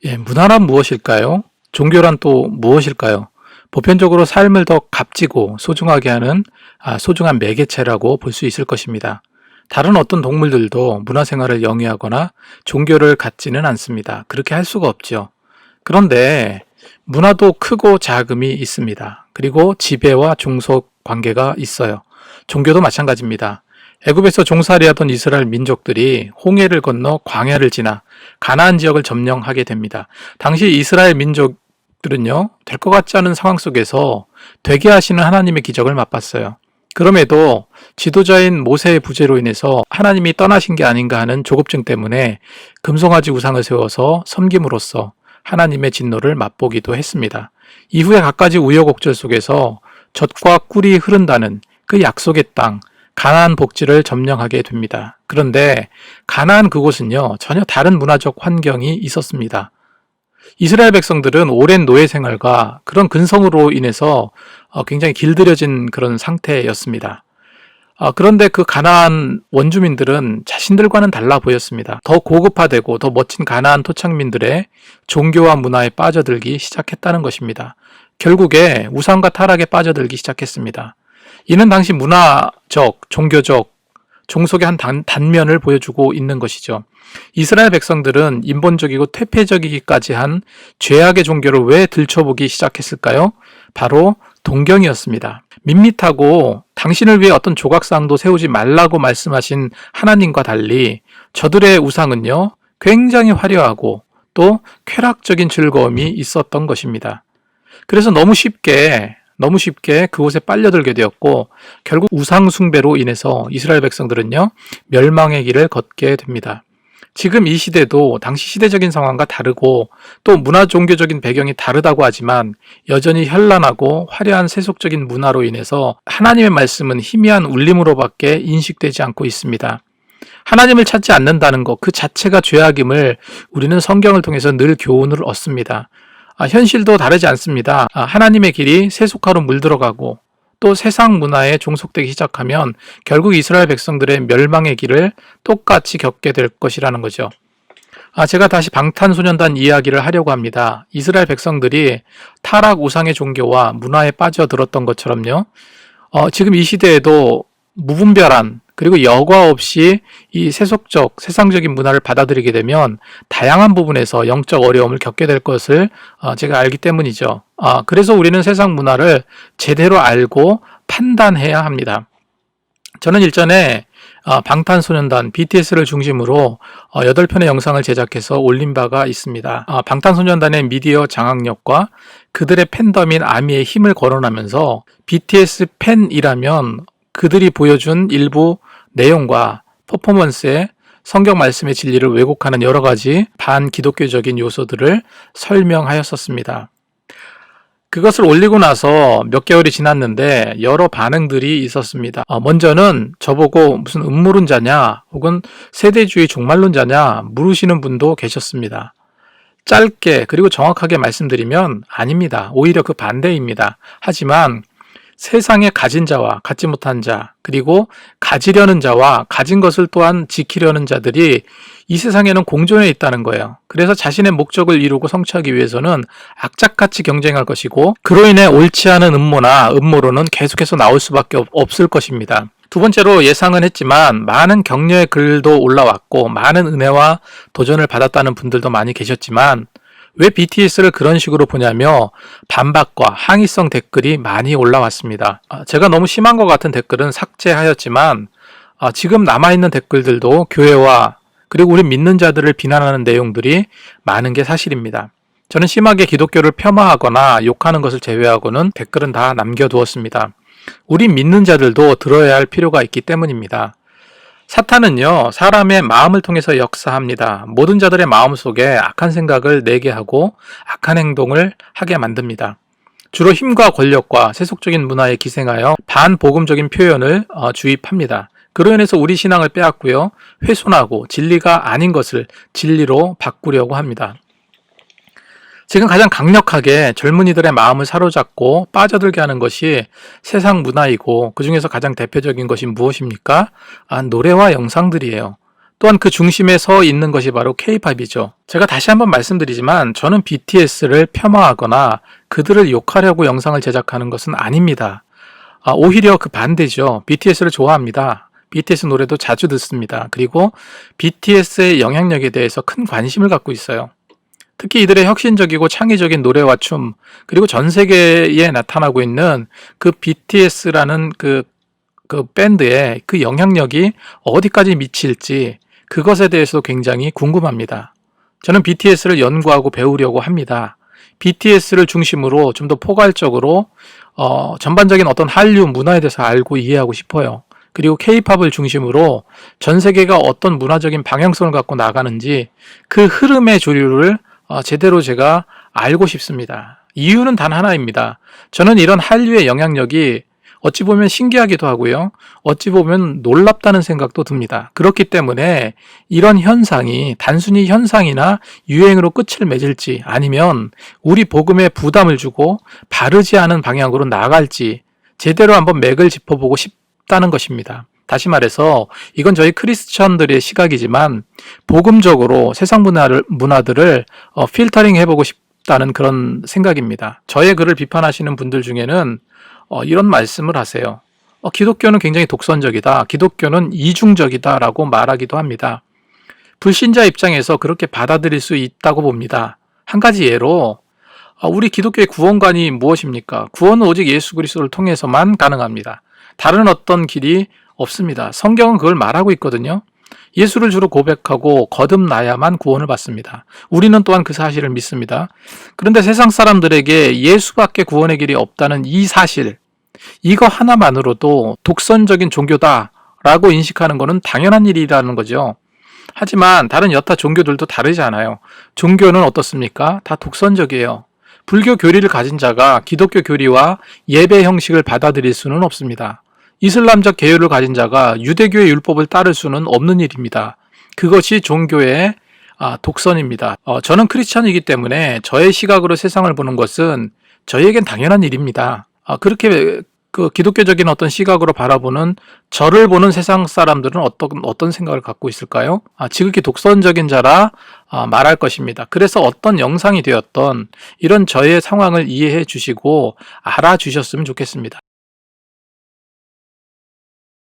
예, 문화란 무엇일까요? 종교란 또 무엇일까요? 보편적으로 삶을 더 값지고 소중하게 하는 소중한 매개체라고 볼 수 있을 것입니다. 다른 어떤 동물들도 문화생활을 영위하거나 종교를 갖지는 않습니다. 그렇게 할 수가 없죠. 그런데 문화도 크고 작음이 있습니다. 그리고 지배와 종속 관계가 있어요. 종교도 마찬가지입니다. 애굽에서 종살이하던 이스라엘 민족들이 홍해를 건너 광야를 지나 가나안 지역을 점령하게 됩니다. 당시 이스라엘 민족들은요, 될 것 같지 않은 상황 속에서 되게 하시는 하나님의 기적을 맛봤어요. 그럼에도 지도자인 모세의 부재로 인해서 하나님이 떠나신 게 아닌가 하는 조급증 때문에 금송아지 우상을 세워서 섬김으로써 하나님의 진노를 맛보기도 했습니다. 이후에 갖가지 우여곡절 속에서 젖과 꿀이 흐른다는 그 약속의 땅, 가나안 복지를 점령하게 됩니다. 그런데 가나안 그곳은요, 전혀 다른 문화적 환경이 있었습니다. 이스라엘 백성들은 오랜 노예 생활과 그런 근성으로 인해서 굉장히 길들여진 그런 상태였습니다. 그런데 그 가나안 원주민들은 자신들과는 달라 보였습니다. 더 고급화되고 더 멋진 가나안 토착민들의 종교와 문화에 빠져들기 시작했다는 것입니다. 결국에 우상과 타락에 빠져들기 시작했습니다. 이는 당시 문화적, 종교적, 종속의 한 단면을 보여주고 있는 것이죠. 이스라엘 백성들은 인본적이고 퇴폐적이기까지 한 죄악의 종교를 왜 들춰보기 시작했을까요? 바로 동경이었습니다. 밋밋하고 당신을 위해 어떤 조각상도 세우지 말라고 말씀하신 하나님과 달리 저들의 우상은요, 굉장히 화려하고 또 쾌락적인 즐거움이 있었던 것입니다. 그래서 너무 쉽게 그곳에 빨려들게 되었고 결국 우상 숭배로 인해서 이스라엘 백성들은요, 멸망의 길을 걷게 됩니다. 지금 이 시대도 당시 시대적인 상황과 다르고 또 문화 종교적인 배경이 다르다고 하지만 여전히 현란하고 화려한 세속적인 문화로 인해서 하나님의 말씀은 희미한 울림으로밖에 인식되지 않고 있습니다. 하나님을 찾지 않는다는 것 그 자체가 죄악임을 우리는 성경을 통해서 늘 교훈을 얻습니다. 현실도 다르지 않습니다. 하나님의 길이 세속화로 물들어가고 또 세상 문화에 종속되기 시작하면 결국 이스라엘 백성들의 멸망의 길을 똑같이 겪게 될 것이라는 거죠. 제가 다시 방탄소년단 이야기를 하려고 합니다. 이스라엘 백성들이 타락 우상의 종교와 문화에 빠져들었던 것처럼요. 지금 이 시대에도 무분별한 그리고 여과 없이 이 세상적인 문화를 받아들이게 되면 다양한 부분에서 영적 어려움을 겪게 될 것을 제가 알기 때문이죠. 그래서 우리는 세상 문화를 제대로 알고 판단해야 합니다. 저는 일전에 방탄소년단 BTS를 중심으로 8편의 영상을 제작해서 올린 바가 있습니다. 방탄소년단의 미디어 장악력과 그들의 팬덤인 아미의 힘을 거론하면서 BTS 팬이라면 그들이 보여준 일부 내용과 퍼포먼스에 성경 말씀의 진리를 왜곡하는 여러 가지 반기독교적인 요소들을 설명하였었습니다. 그것을 올리고 나서 몇 개월이 지났는데 여러 반응들이 있었습니다. 먼저는 저보고 무슨 음모론자냐 혹은 세대주의 종말론자냐 물으시는 분도 계셨습니다. 짧게 그리고 정확하게 말씀드리면 아닙니다. 오히려 그 반대입니다. 하지만 세상에 가진 자와 갖지 못한 자, 그리고 가지려는 자와 가진 것을 또한 지키려는 자들이 이 세상에는 공존해 있다는 거예요. 그래서 자신의 목적을 이루고 성취하기 위해서는 악착같이 경쟁할 것이고 그로 인해 옳지 않은 음모나 음모론은 계속해서 나올 수밖에 없을 것입니다. 두 번째로 예상은 했지만 많은 격려의 글도 올라왔고 많은 은혜와 도전을 받았다는 분들도 많이 계셨지만 왜 BTS를 그런 식으로 보냐며 반박과 항의성 댓글이 많이 올라왔습니다. 제가 너무 심한 것 같은 댓글은 삭제하였지만 지금 남아있는 댓글들도 교회와 그리고 우리 믿는 자들을 비난하는 내용들이 많은 게 사실입니다. 저는 심하게 기독교를 폄하하거나 욕하는 것을 제외하고는 댓글은 다 남겨두었습니다. 우리 믿는 자들도 들어야 할 필요가 있기 때문입니다. 사탄은요, 사람의 마음을 통해서 역사합니다. 모든 자들의 마음속에 악한 생각을 내게 하고 악한 행동을 하게 만듭니다. 주로 힘과 권력과 세속적인 문화에 기생하여 반복음적인 표현을 주입합니다. 그로 인해서 우리 신앙을 빼앗고요, 훼손하고 진리가 아닌 것을 진리로 바꾸려고 합니다. 지금 가장 강력하게 젊은이들의 마음을 사로잡고 빠져들게 하는 것이 세상 문화이고 그 중에서 가장 대표적인 것이 무엇입니까? 노래와 영상들이에요. 또한 그 중심에 서 있는 것이 바로 K-팝이죠. 제가 다시 한번 말씀드리지만 저는 BTS를 폄하하거나 그들을 욕하려고 영상을 제작하는 것은 아닙니다. 오히려 그 반대죠. BTS를 좋아합니다. BTS 노래도 자주 듣습니다. 그리고 BTS의 영향력에 대해서 큰 관심을 갖고 있어요. 특히 이들의 혁신적이고 창의적인 노래와 춤, 그리고 전 세계에 나타나고 있는 그 BTS라는 그 밴드의 그 영향력이 어디까지 미칠지 그것에 대해서도 굉장히 궁금합니다. 저는 BTS를 연구하고 배우려고 합니다. BTS를 중심으로 좀 더 포괄적으로 전반적인 어떤 한류 문화에 대해서 알고 이해하고 싶어요. 그리고 K-팝을 중심으로 전 세계가 어떤 문화적인 방향성을 갖고 나가는지 그 흐름의 조류를 제대로 제가 알고 싶습니다. 이유는 단 하나입니다. 저는 이런 한류의 영향력이 어찌 보면 신기하기도 하고요. 어찌 보면 놀랍다는 생각도 듭니다. 그렇기 때문에 이런 현상이 단순히 현상이나 유행으로 끝을 맺을지 아니면 우리 복음에 부담을 주고 바르지 않은 방향으로 나아갈지 제대로 한번 맥을 짚어보고 싶다는 것입니다. 다시 말해서 이건 저희 크리스천들의 시각이지만 복음적으로 세상 문화들을 필터링 해보고 싶다는 그런 생각입니다. 저의 글을 비판하시는 분들 중에는 이런 말씀을 하세요. 기독교는 굉장히 독선적이다. 기독교는 이중적이다 라고 말하기도 합니다. 불신자 입장에서 그렇게 받아들일 수 있다고 봅니다. 한 가지 예로 우리 기독교의 구원관이 무엇입니까? 구원은 오직 예수 그리스도를 통해서만 가능합니다. 다른 어떤 길이 없습니다. 성경은 그걸 말하고 있거든요. 예수를 주로 고백하고 거듭나야만 구원을 받습니다. 우리는 또한 그 사실을 믿습니다. 그런데 세상 사람들에게 예수밖에 구원의 길이 없다는 이 사실, 이거 하나만으로도 독선적인 종교다라고 인식하는 것은 당연한 일이라는 거죠. 하지만 다른 여타 종교들도 다르지 않아요. 종교는 어떻습니까? 다 독선적이에요. 불교 교리를 가진 자가 기독교 교리와 예배 형식을 받아들일 수는 없습니다. 이슬람적 계율을 가진 자가 유대교의 율법을 따를 수는 없는 일입니다. 그것이 종교의 독선입니다. 저는 크리스천이기 때문에 저의 시각으로 세상을 보는 것은 저희에겐 당연한 일입니다. 그렇게 그 기독교적인 어떤 시각으로 바라보는 저를 보는 세상 사람들은 어떤 생각을 갖고 있을까요? 지극히 독선적인 자라 말할 것입니다. 그래서 어떤 영상이 되었던 이런 저의 상황을 이해해 주시고 알아주셨으면 좋겠습니다.